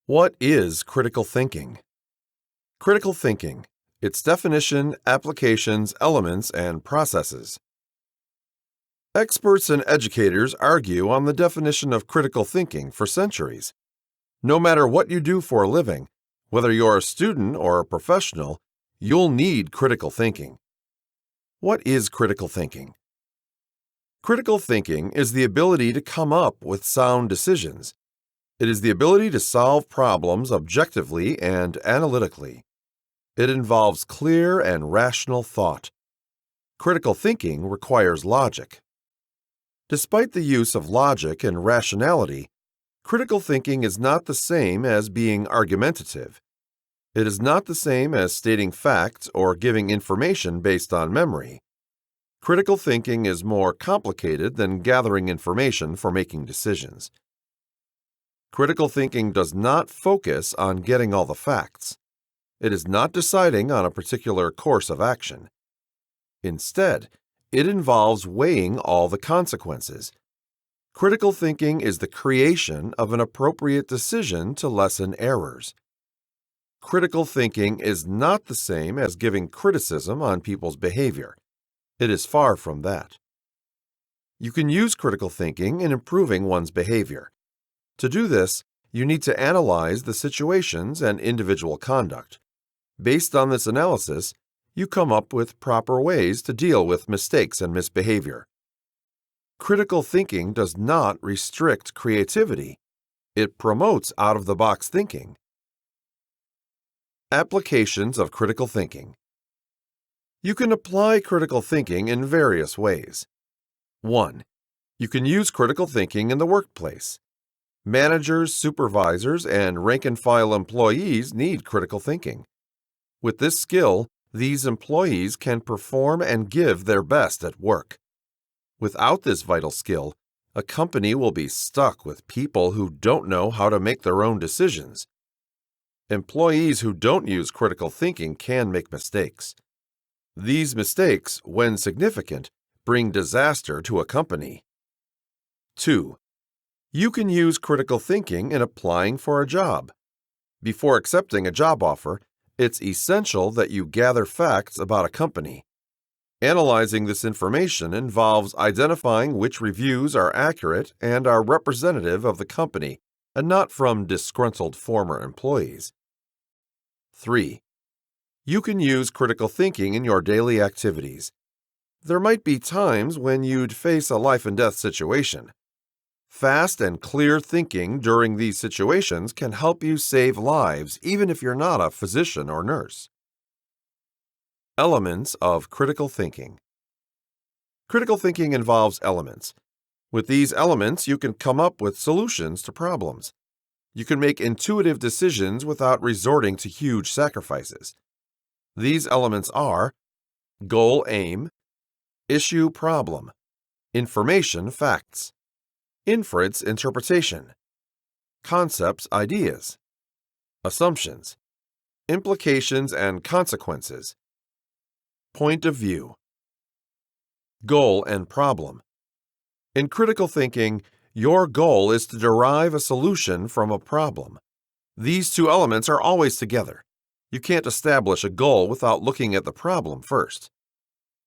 What is critical thinking? Critical thinking, its definition, applications, elements, and processes. Experts and educators argue on the definition of critical thinking for centuries. No matter what you do for a living, whether you're a student or a professional, you'll need critical thinking. What is critical thinking? Critical thinking is the ability to come up with sound decisions. It is the ability to solve problems objectively and analytically. It involves clear and rational thought. Critical thinking requires logic. Despite the use of logic and rationality, critical thinking is not the same as being argumentative. It is not the same as stating facts or giving information based on memory. Critical thinking is more complicated than gathering information for making decisions. Critical thinking does not focus on getting all the facts. It is not deciding on a particular course of action. Instead, it involves weighing all the consequences. Critical thinking is the creation of an appropriate decision to lessen errors. Critical thinking is not the same as giving criticism on people's behavior. It is far from that. You can use critical thinking in improving one's behavior. To do this, you need to analyze the situations and individual conduct. Based on this analysis, you come up with proper ways to deal with mistakes and misbehavior. Critical thinking does not restrict creativity. It promotes out-of-the-box thinking. Applications of critical thinking. You can apply critical thinking in various ways. 1. You can use critical thinking in the workplace. Managers, supervisors, and rank-and-file employees need critical thinking. With this skill, these employees can perform and give their best at work. Without this vital skill, a company will be stuck with people who don't know how to make their own decisions. Employees who don't use critical thinking can make mistakes. These mistakes, when significant, bring disaster to a company. 2. You can use critical thinking in applying for a job. Before accepting a job offer, it's essential that you gather facts about a company. Analyzing this information involves identifying which reviews are accurate and are representative of the company and not from disgruntled former employees. 3. You can use critical thinking in your daily activities. There might be times when you'd face a life-and-death situation. Fast and clear thinking during these situations can help you save lives even if you're not a physician or nurse. Elements of critical thinking. Critical thinking involves elements. With these elements, you can come up with solutions to problems. You can make intuitive decisions without resorting to huge sacrifices. These elements are goal aim, issue problem, information facts, inference interpretation, concepts ideas, assumptions, implications and consequences, point of view. Goal and problem. In critical thinking, your goal is to derive a solution from a problem. These two elements are always together. You can't establish a goal without looking at the problem first.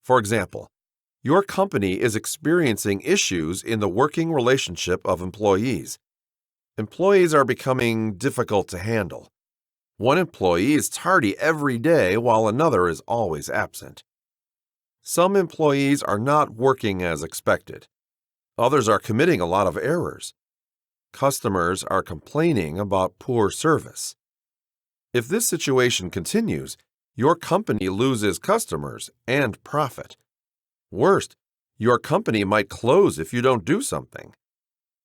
For example, your company is experiencing issues in the working relationship of employees. Employees are becoming difficult to handle. One employee is tardy every day while another is always absent. Some employees are not working as expected. Others are committing a lot of errors. Customers are complaining about poor service. If this situation continues, your company loses customers and profit. Worst, your company might close if you don't do something.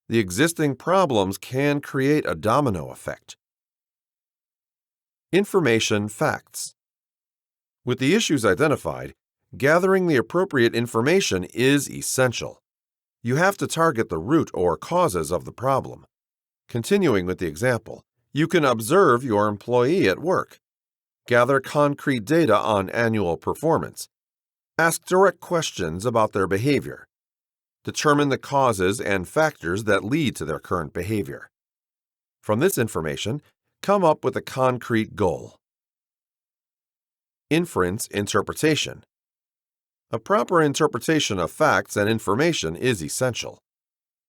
The existing problems can create a domino effect. Information facts. With the issues identified, gathering the appropriate information is essential. You have to target the root or causes of the problem. Continuing with the example, you can observe your employee at work. Gather concrete data on annual performance. Ask direct questions about their behavior. Determine the causes and factors that lead to their current behavior. From this information, Come up with a concrete goal. Inference interpretation. A proper interpretation of facts and information is essential.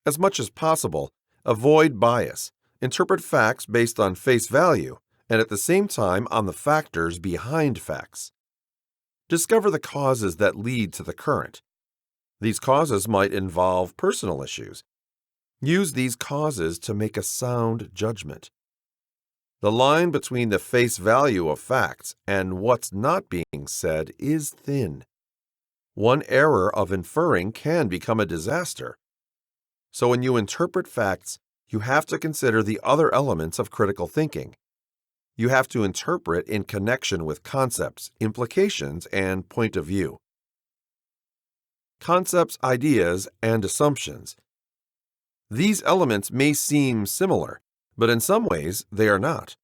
As much as possible, avoid bias. Interpret facts based on face value and at the same time on the factors behind facts. Discover the causes that lead to the current. These causes might involve personal issues. Use these causes to make a sound judgment. The line between the face value of facts and what's not being said is thin. One error of inferring can become a disaster. So when you interpret facts, you have to consider the other elements of critical thinking. You have to interpret in connection with concepts, implications, and point of view. Concepts, ideas, and assumptions. These elements may seem similar, but in some ways they are not.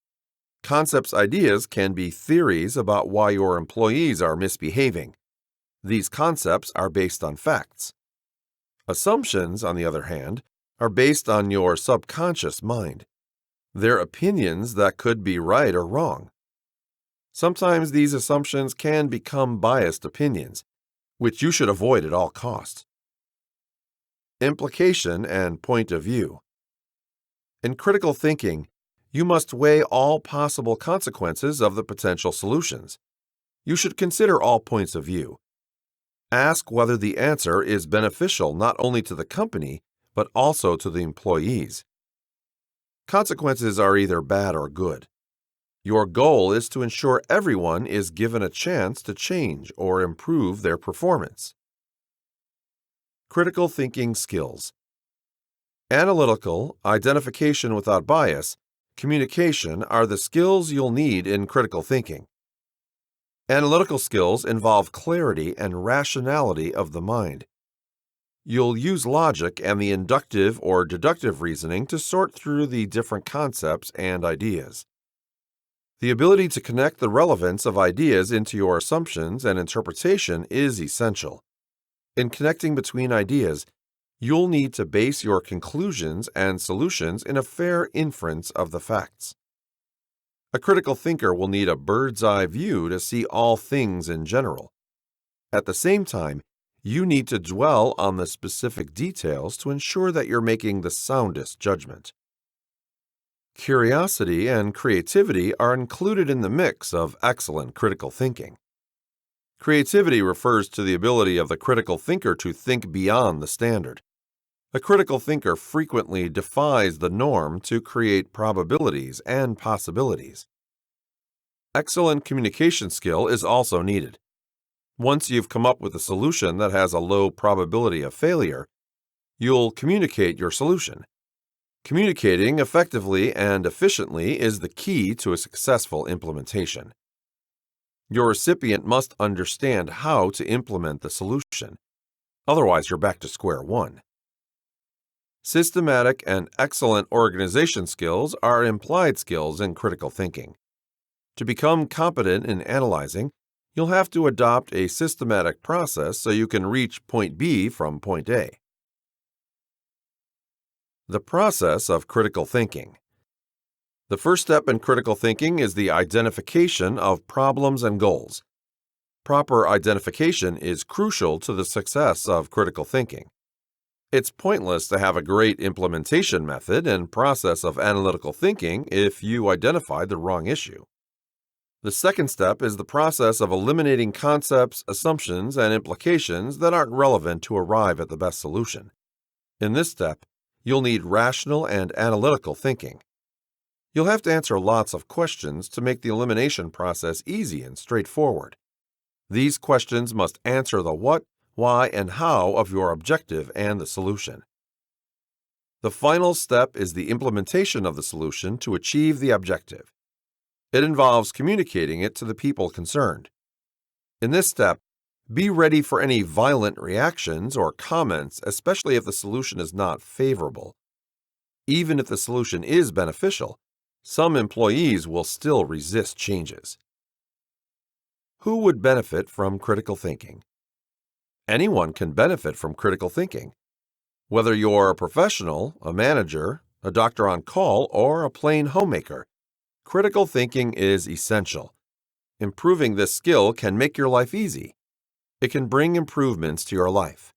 Concepts, ideas can be theories about why your employees are misbehaving. These concepts are based on facts. Assumptions, on the other hand, are based on your subconscious mind. They're opinions that could be right or wrong. Sometimes these assumptions can become biased opinions, which you should avoid at all costs. Implication and point of view. In critical thinking, you must weigh all possible consequences of the potential solutions. You should consider all points of view. Ask whether the answer is beneficial not only to the company, but also to the employees. Consequences are either bad or good. Your goal is to ensure everyone is given a chance to change or improve their performance. Critical thinking skills. Analytical, identification without bias, communication are the skills you'll need in critical thinking. Analytical skills involve clarity and rationality of the mind. You'll use logic and the inductive or deductive reasoning to sort through the different concepts and ideas. The ability to connect the relevance of ideas into your assumptions and interpretation is essential. In connecting between ideas, you'll need to base your conclusions and solutions in a fair inference of the facts. A critical thinker will need a bird's-eye view to see all things in general. At the same time, you need to dwell on the specific details to ensure that you're making the soundest judgment. Curiosity and creativity are included in the mix of excellent critical thinking. Creativity refers to the ability of the critical thinker to think beyond the standard. A critical thinker frequently defies the norm to create probabilities and possibilities. Excellent communication skill is also needed. Once you've come up with a solution that has a low probability of failure, you'll communicate your solution. Communicating effectively and efficiently is the key to a successful implementation. Your recipient must understand how to implement the solution. Otherwise, you're back to square one. Systematic and excellent organization skills are implied skills in critical thinking. To become competent in analyzing, you'll have to adopt a systematic process so you can reach point B from point A. The process of critical thinking. The first step in critical thinking is the identification of problems and goals. Proper identification is crucial to the success of critical thinking. It's pointless to have a great implementation method and process of analytical thinking if you identify the wrong issue. The second step is the process of eliminating concepts, assumptions, and implications that aren't relevant to arrive at the best solution. In this step, you'll need rational and analytical thinking. You'll have to answer lots of questions to make the elimination process easy and straightforward. These questions must answer the what, why, and how of your objective and the solution. The final step is the implementation of the solution to achieve the objective. It involves communicating it to the people concerned. In this step, be ready for any violent reactions or comments, especially if the solution is not favorable. Even if the solution is beneficial, some employees will still resist changes. Who would benefit from critical thinking? Anyone can benefit from critical thinking. Whether you're a professional, a manager, a doctor on call, or a plain homemaker, Critical thinking is essential. Improving this skill can make your life easy. It can bring improvements to your life.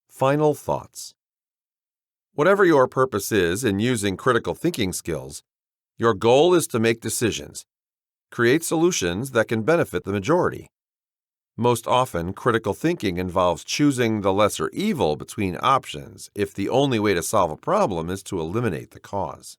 Final thoughts. Whatever your purpose is in using critical thinking skills, your goal is to make decisions, create solutions that can benefit the majority. Most often, critical thinking involves choosing the lesser evil between options if the only way to solve a problem is to eliminate the cause.